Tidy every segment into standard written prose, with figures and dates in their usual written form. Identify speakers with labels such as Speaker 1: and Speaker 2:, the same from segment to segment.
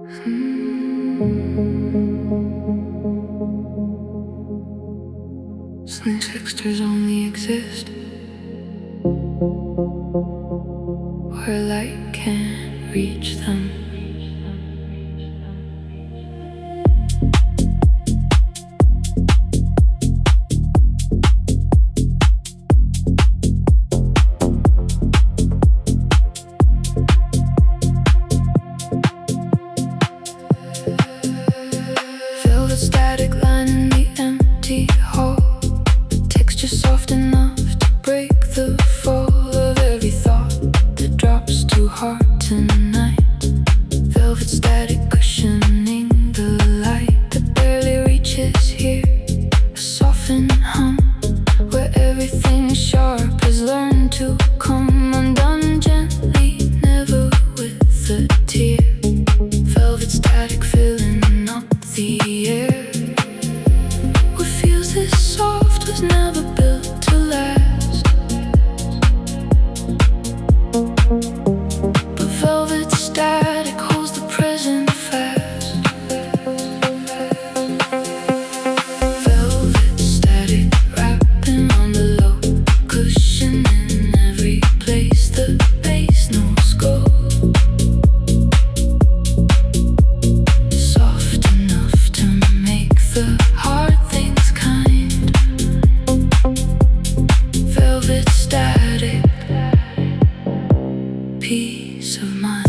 Speaker 1: Some textures only exist where light can't reach them. Velvet static lining the empty hall. Texture soft enough to break the fall of every thought that drops too hard tonight. Velvet static cushioning the light that barely reaches here. A softened hum where everything sharp has learned to come undone gently, never with a tear. Velvet static filling up the air. What feels this soft was never built to last. But velvet static holds the present fast. Velvet static wrapping on the low cushion in every place. The bass notes go soft enough to make the hard things kind. Velvet static, peace of mind.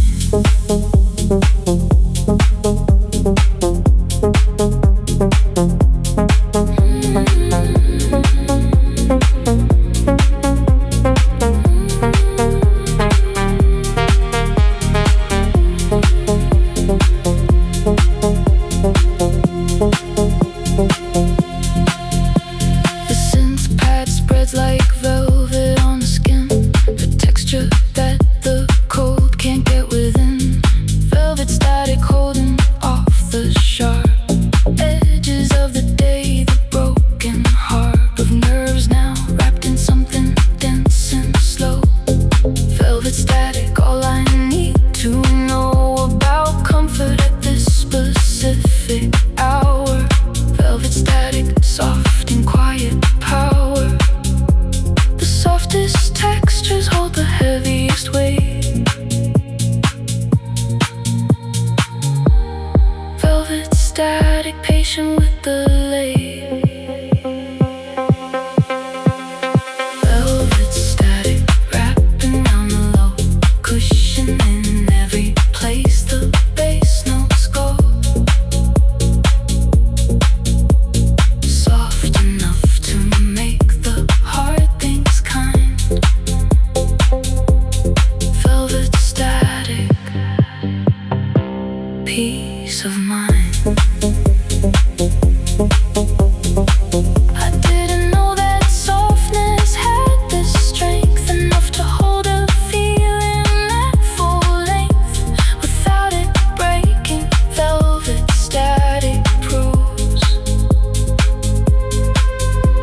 Speaker 1: The synth pad spreads like velvet on the skin, the texture that the cold can't get within. Velvet static holding off the sharp edges of the day, the broken heart of nerves now wrapped in something dense and slow. Velvet static, all I need to know about comfort at this specific hour. Velvet static, soft and quiet power. The softest textures hold the heaviest weight. Velvet static, patient with the late. Velvet static wrapping round the low cushion in every place. The bass notes go soft enough to make the hard things kind. Velvet static, peace of mind. I didn't know that softness had the strength enough to hold a feeling at full length without it breaking. Velvet static proves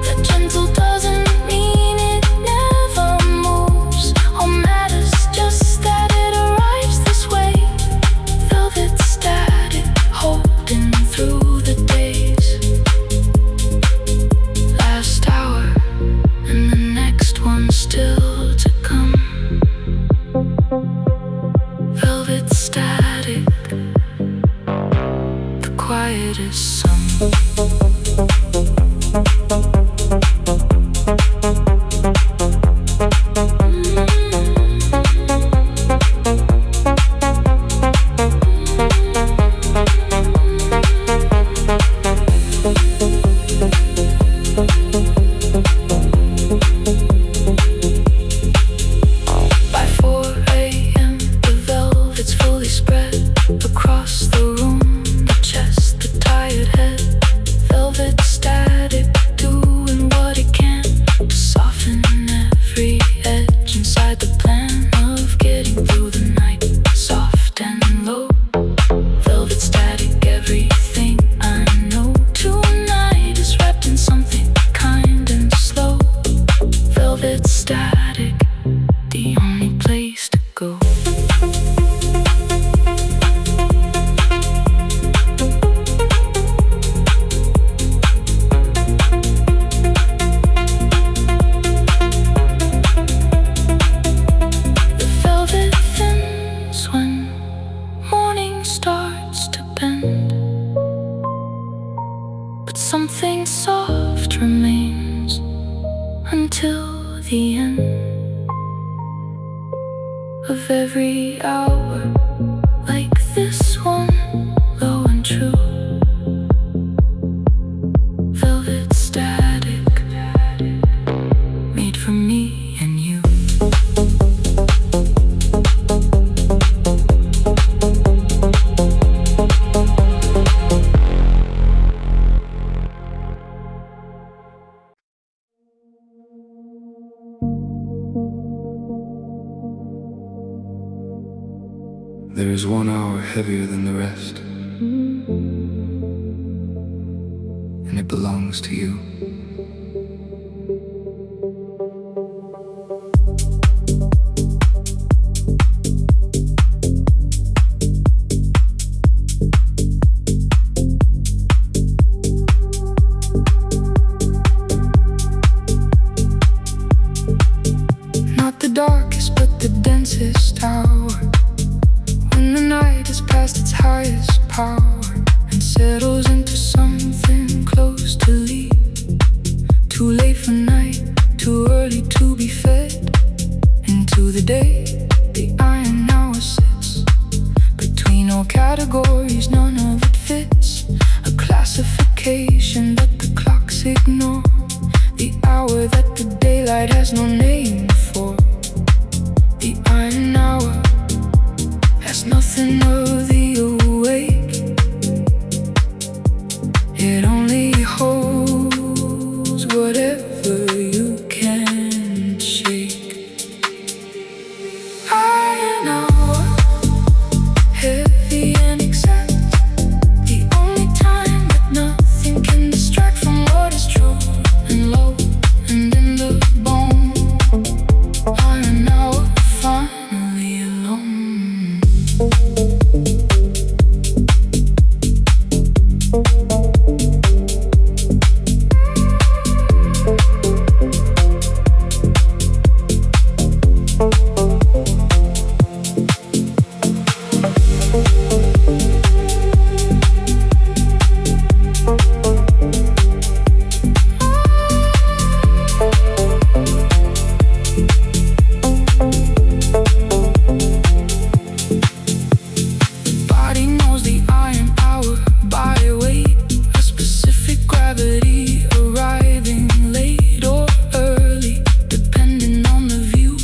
Speaker 1: that gentle doesn't mean it never moves or matters, just that it arrives this way. Velvet static holding through the days. Last hour and the next one still to come. Velvet static, the quietest song. By 4 a.m. the velvet's fully spread across the room, the chest, the tired head. every hour, like this one, low and true. Velvet static, made for me and you.
Speaker 2: There is 1 hour heavier than the rest, and it belongs to you.
Speaker 1: Not the darkest, but the densest hour, when the night has passed its highest power and settles into something close to leave. Too late for night, too early to be fed into the day. The iron hour sits between all categories, none of it fits a classification that the clocks ignore. The hour that the daylight has no name for. The iron hour has nothing of the awake. It only holds whatever you can shake. Iron hour, heavy and exact, the only time that nothing can distract from what is true and low and in the bone. Iron hour, finally alone. Body knows the iron hour by weight, a specific gravity, arriving late or early, depending on the view.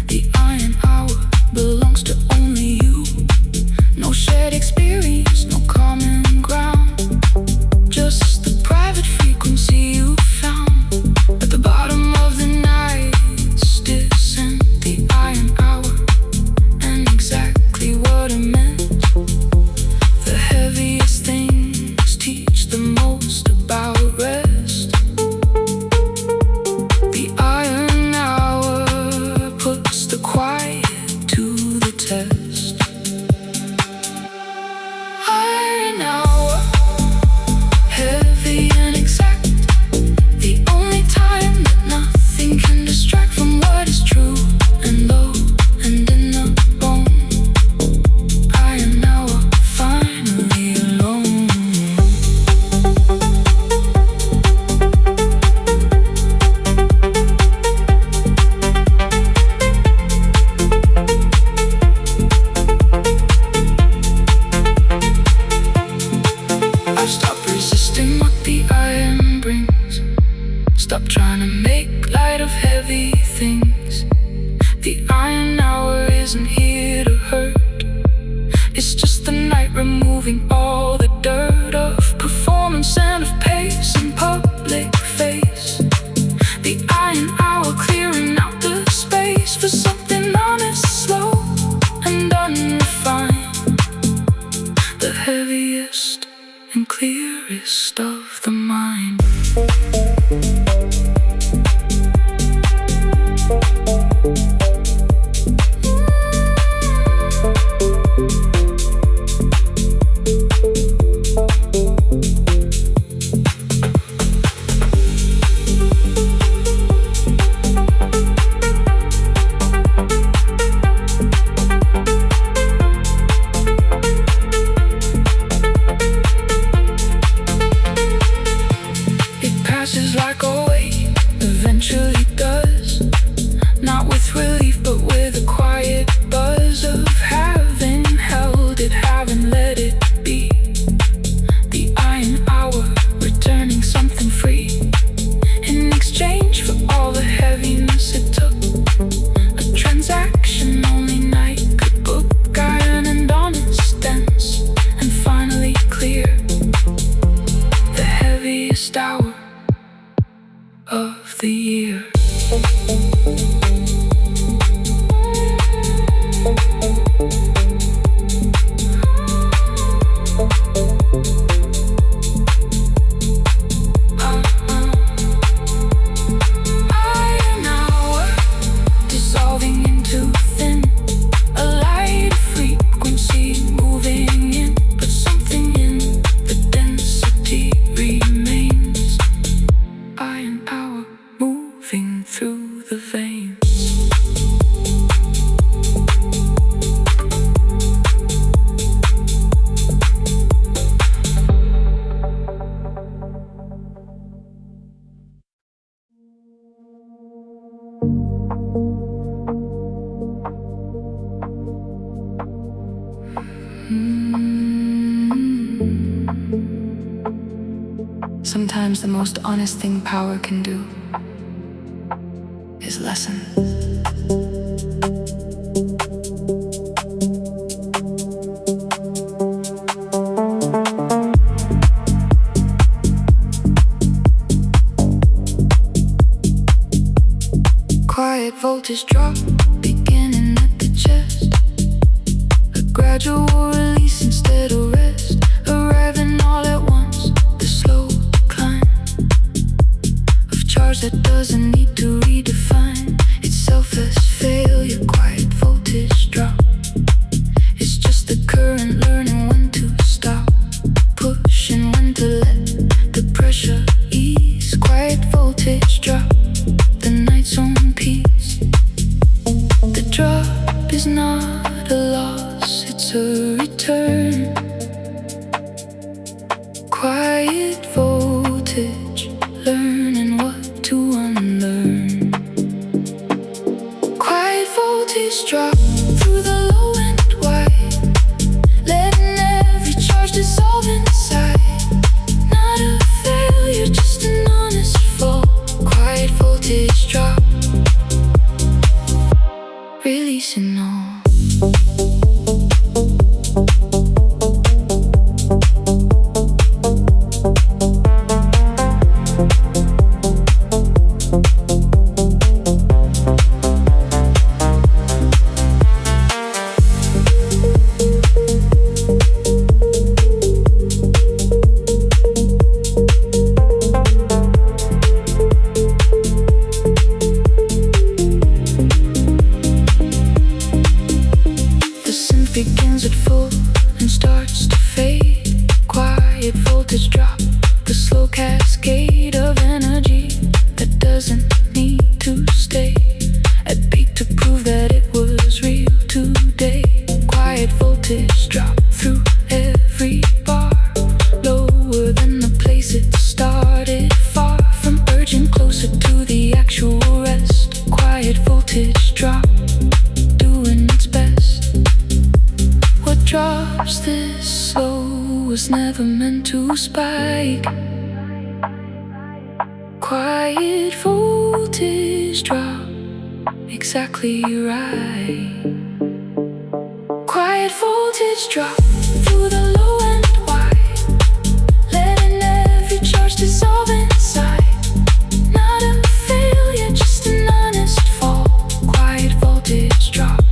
Speaker 1: The iron hour belongs to only you. No shared experience, no common ground, just the private frequency you found at the bottom of the night's descent. The iron hour, and exactly what it meant. The heaviest things teach the most about rest. The iron hour puts the quiet to the test. Iron hour, heavy and exact, the only time that nothing can distract from what is true and low and in the bone. Iron hour, finally alone. I've stopped resisting what the iron brings. Stop trying to make light of heavy things. The iron hour isn't here to hurt. It's just the night removing all the dirt of performance and of pace and public face. The iron hour clearing out the space for something honest, slow and unrefined. The heaviest and clearest of the mind. Sometimes the most honest thing power can do is lessen. Quiet voltage drop, beginning at the chest. A gradual release instead of rest, arriving all at once. The slow decline of charge that doesn't need to redefine itself as failure. Quiet voltage drop, it's just the current learning when to stop, push and when to let the pressure ease. Quiet voltage drop, the night's own peace. The drop is not a loss, it's a return. Quiet voltage, learning what to unlearn. Quiet voltage drop through the low and wide, letting every charge dissolve inside. Not a failure, just an honest fall. Quiet voltage drop, releasing all. Begins at full and starts to fade. Quiet voltage drop, the slow cascade of energy that doesn't need to stay at peak to prove that it was real today. Quiet voltage drop through every bar, lower than the place it started, far from urging closer to the actual rest. Quiet voltage drop, doing its best. What drops this slow was never meant to spike. Quiet voltage drop, exactly right. Quiet voltage drop through the low and wide, letting every charge dissolve inside. Not a failure, just an honest fall. Quiet voltage drop,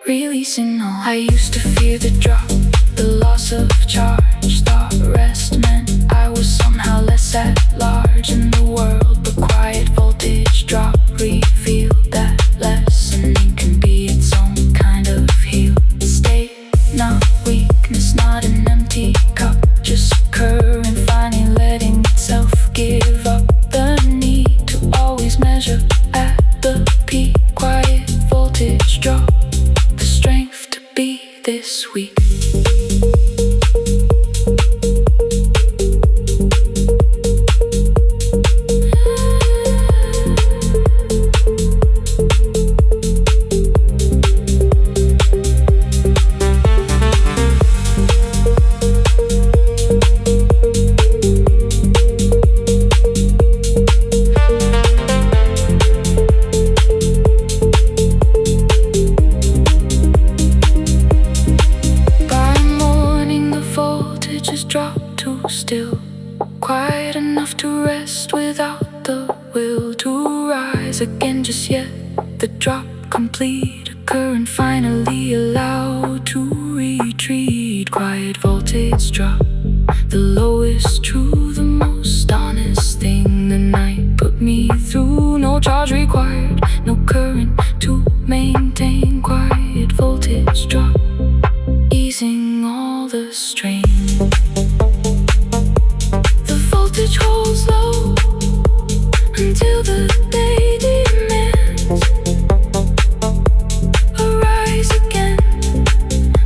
Speaker 1: releasing all. I used to fear the drop, the loss of charge. Thought rest meant I was somehow less at large in the world. But quiet voltage drop revealed that lessening can be its own kind of heal state. Not weakness, not an empty cup, just occurring, finally letting itself give up the need to always measure at the peak. Quiet voltage drop, the strength to be this weak. Drop to still, quiet enough to rest without the will to rise again just yet. The drop complete occurs. current finally allowed to retreat. Quiet voltage drop, the lowest true, the most honest thing the night put me through. No charge required, no current to maintain. Quiet voltage drop, easing all the strain. The voltage holds low until the day demands a rise again,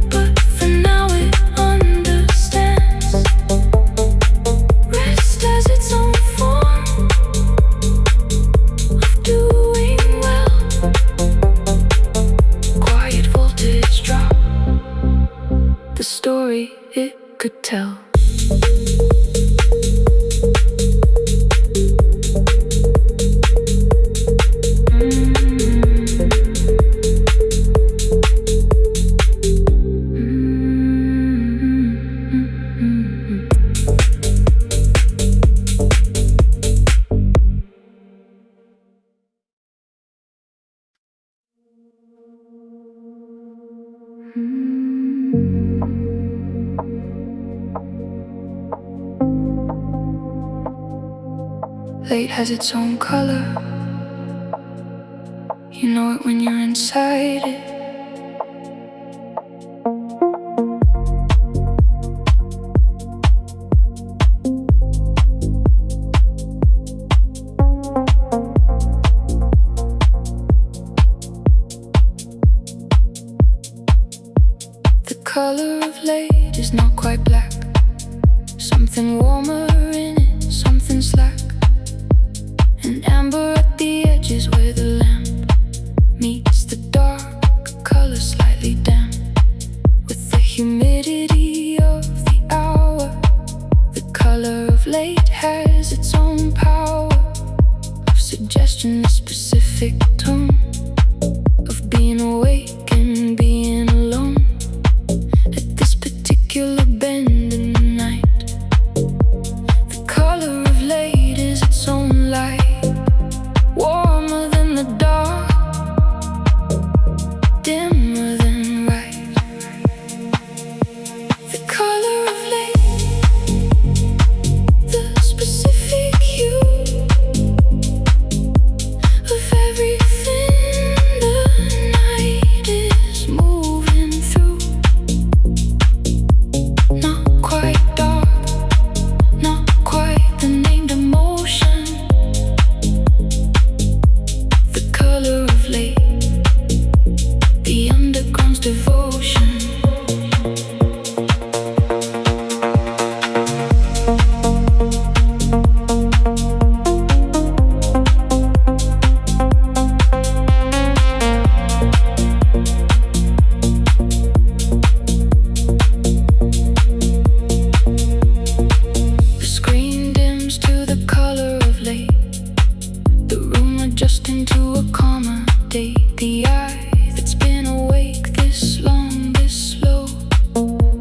Speaker 1: but for now it understands. Rest has its own form of doing well. Quiet voltage drop, the story it could tell. Light has its own color. You know it when you're inside it. The color of light is not quite black. Something warmer in it, something slack. And amber at the edges where the lamp meets the dark, color slightly damp. With the humidity of the hour, the color of light has its own power of suggestion, a specific tone of being awake and being alone at this particular bend in the night. The color of light is its own light, warmer than the dark, dimmer than right. The color of light, the specific hue of everything the night is moving through. Not quite dark, not quite the named emotion. The color of light, the underground's devotion. The screen dims to the color of light, the room adjusting to accommodate the eye that's been awake this long, this slow.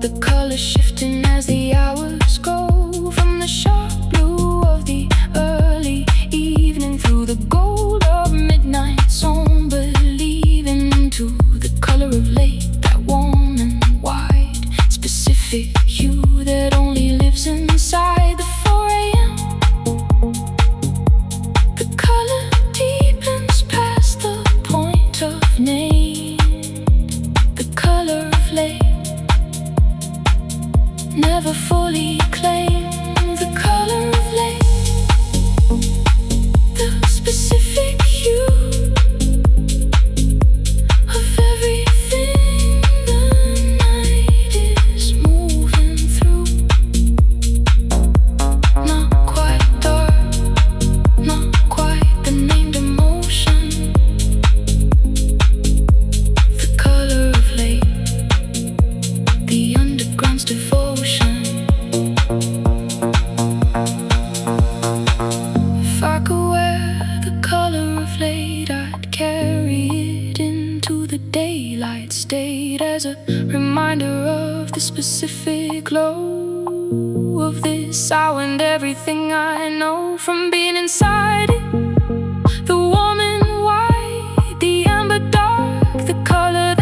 Speaker 1: The color shifting as the hours go, from the sharp blue of the early evening through the gold of midnight zone, believing into the color of light, that warm and wide, specific hue that only lives inside the 4 a.m. The color deepens past the point of name. The color of light, never fully claimed. The color of light, the specific hue of everything the night is moving through. Not quite dark, not quite the named emotion. The color of light, the underground's devotion. If I could wear the color of light, I'd carry it into the daylight state as a reminder of the specific glow of this hour and everything I know from being inside it. The warm and white, the amber dark, the color that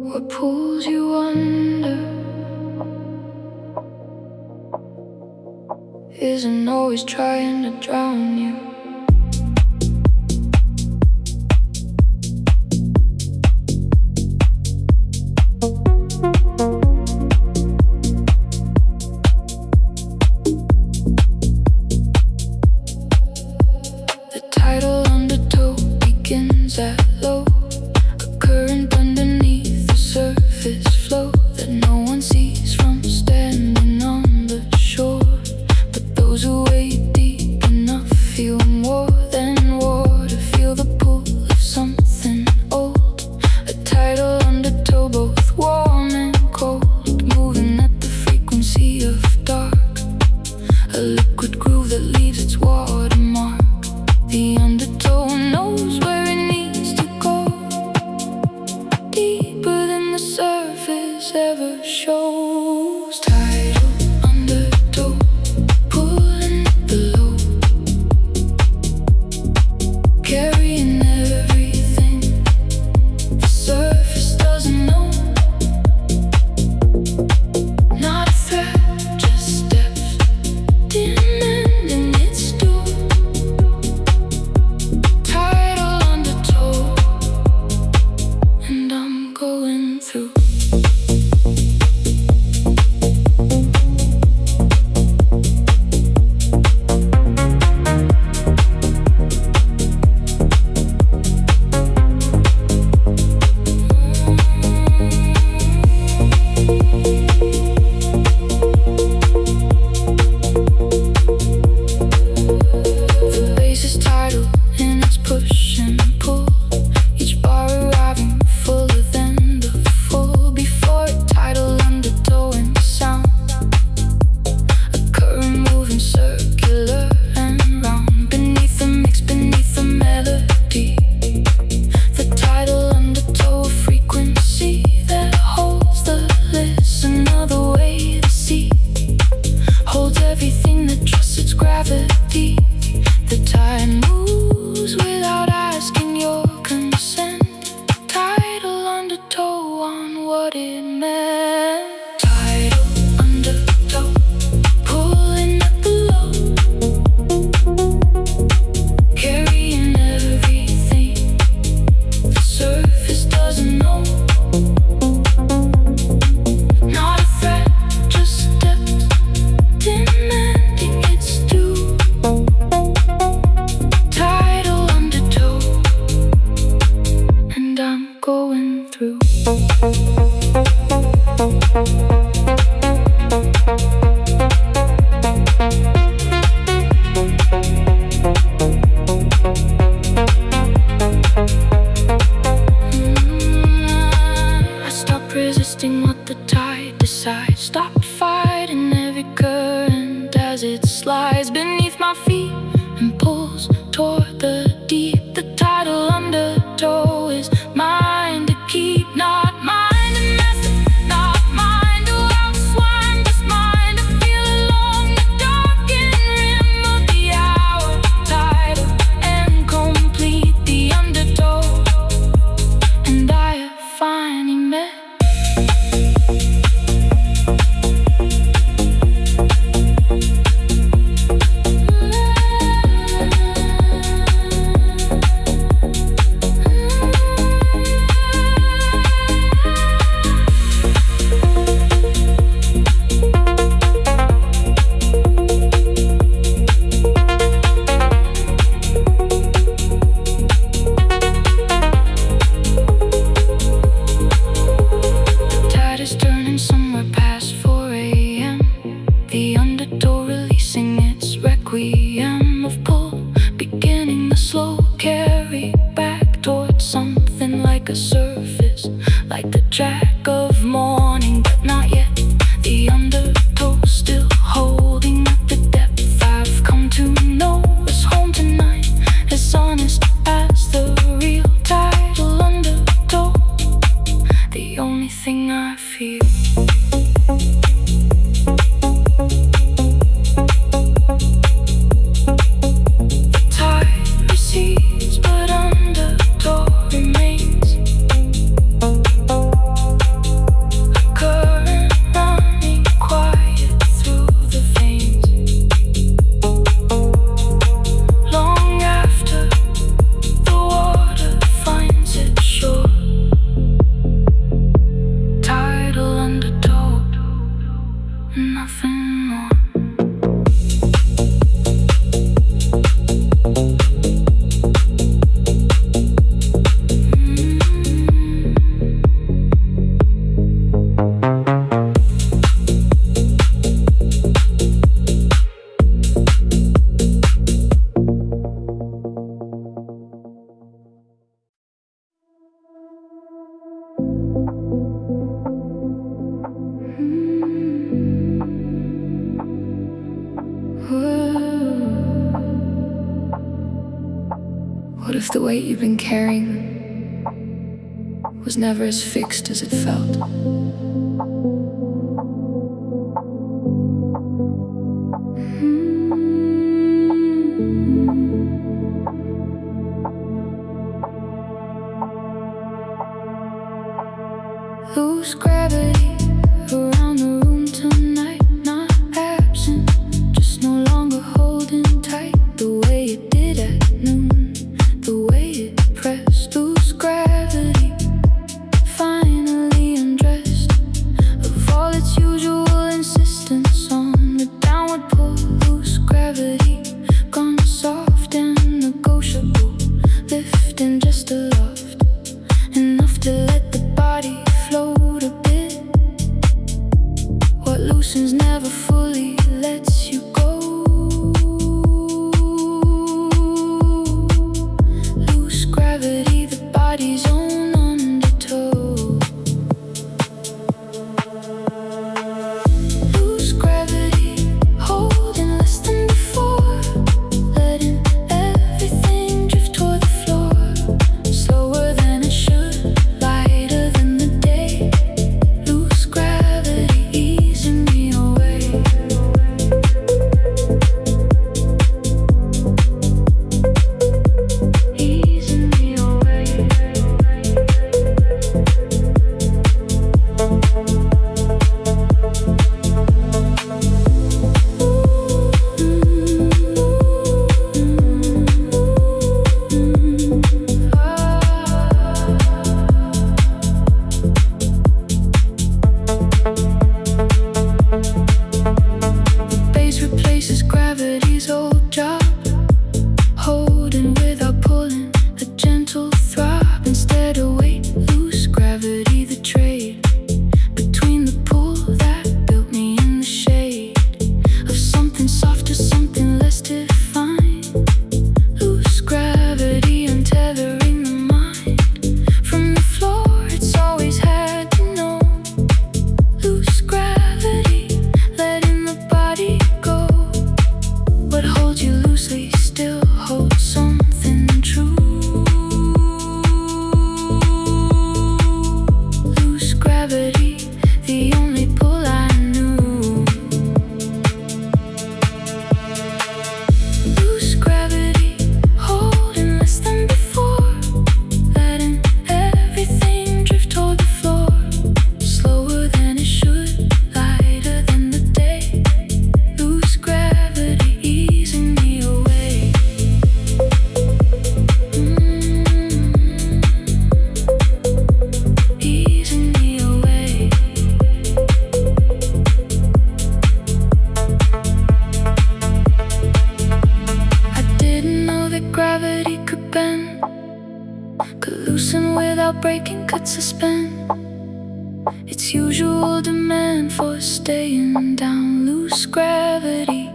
Speaker 1: What pulls you under isn't always trying to drown you. The tidal undertow begins at low, a current underneath the surface flow that no one sees from standing on the shore. But those who wade deep enough feel more than water, feel the pull of something old. A tidal undertow, both warm and cold, moving at the frequency of dark. A liquid groove that leaves its watermark. The undertow knows where it needs to go, deeper than the surface ever shows. Tidal undertow, pulling at the low, carrying everything the surface doesn't know. Not a threat, just depth, demanding its due. Tidal undertow, and I'm going through. The base is tidal in its push and pull, each bar arriving fuller than the full before it. Tidal undertow and sound, a current moving circular and round beneath the mix, beneath the melody. The tidal undertow, a frequency that holds the listener the way the sea holds everything that trusts its gravity. The tide moves without asking your consent. Tidal undertow on what it meant. Tidal undertow, pulling at the low, carrying everything the surface doesn't know. Not a threat, just depth, demanding its due. Tidal undertow, and I'm going through. I stopped resisting what the tide decides. Stopped fighting every current as it slides beneath my feet and pulls toward the deep. The tidal undertow is mine to keep, not mine to mess with, not mine to outswim, just mine to feel along the darkened rim of the hour. Tidal and complete, the undertow and I have finally met. The tide is turning somewhere past 4 a.m. The undertow releasing its requiem of pull, beginning the slow carry back towards something like a surface, like the track of morning, but not yet. The undertow still holding at the depth I've come to know is home tonight, as honest as the real tidal undertow. The only thing I feel. The tide recedes, but undertow remains. if the weight you've been carrying was never as fixed as it felt. Lose gravity around the room tonight. Not absent, just no longer holding tight. The way it did at noon, the way it pressed. Lose gravity, finally undressed of all its usual insistence on the downward pull. Lose gravity, gone soft and negotiable, lifting just aloft, enough to let the body float a bit. What loosens never fully lets you go. Loose gravity, the body's own undertow. Loose gravity, holding less than before, letting everything drift toward the floor. Slower than it should, lighter than the day. Loose gravity, easing me away. Easing me away. Base replaces gravity's old job, holding without pulling, a gentle throb instead of weight. Loose gravity, the trade between the pull that built me in the shade of something softer, something less defined. Loose gravity, untethering the mind from the floor it's always had to know. Loose gravity, letting the body go. What holds you loosely still holds something true. Loose gravity, the only pull I knew. Loose gravity, holding less than before, letting everything drift toward the floor. Slower than it should, lighter than the day. Loose gravity, easing me away. Easing me away. I didn't know that gravity could bend, could loosen without breaking, could suspend its usual demand for staying down. Loose gravity,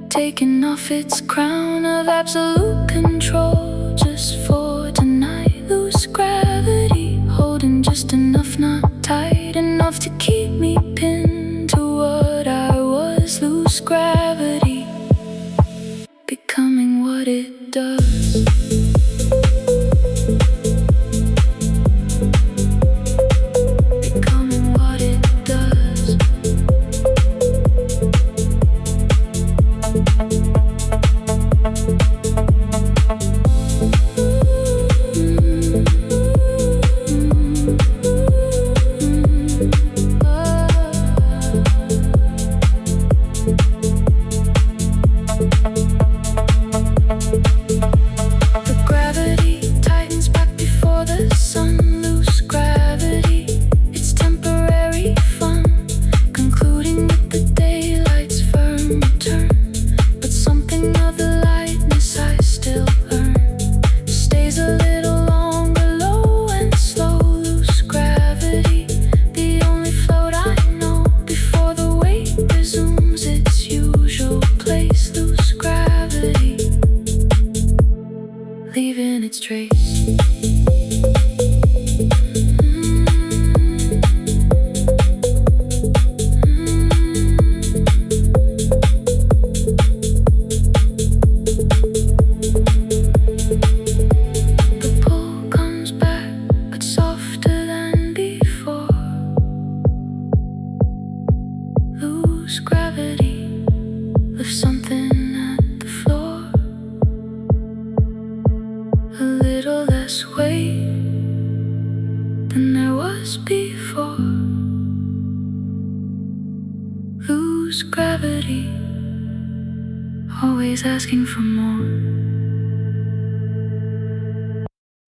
Speaker 1: taking off its crown of absolute control just for tonight. Loose gravity, holding just enough, not tight enough to keep me pinned to what I was. Loose gravity, becoming what it does. Becoming what it does. lose gravity, always asking for more.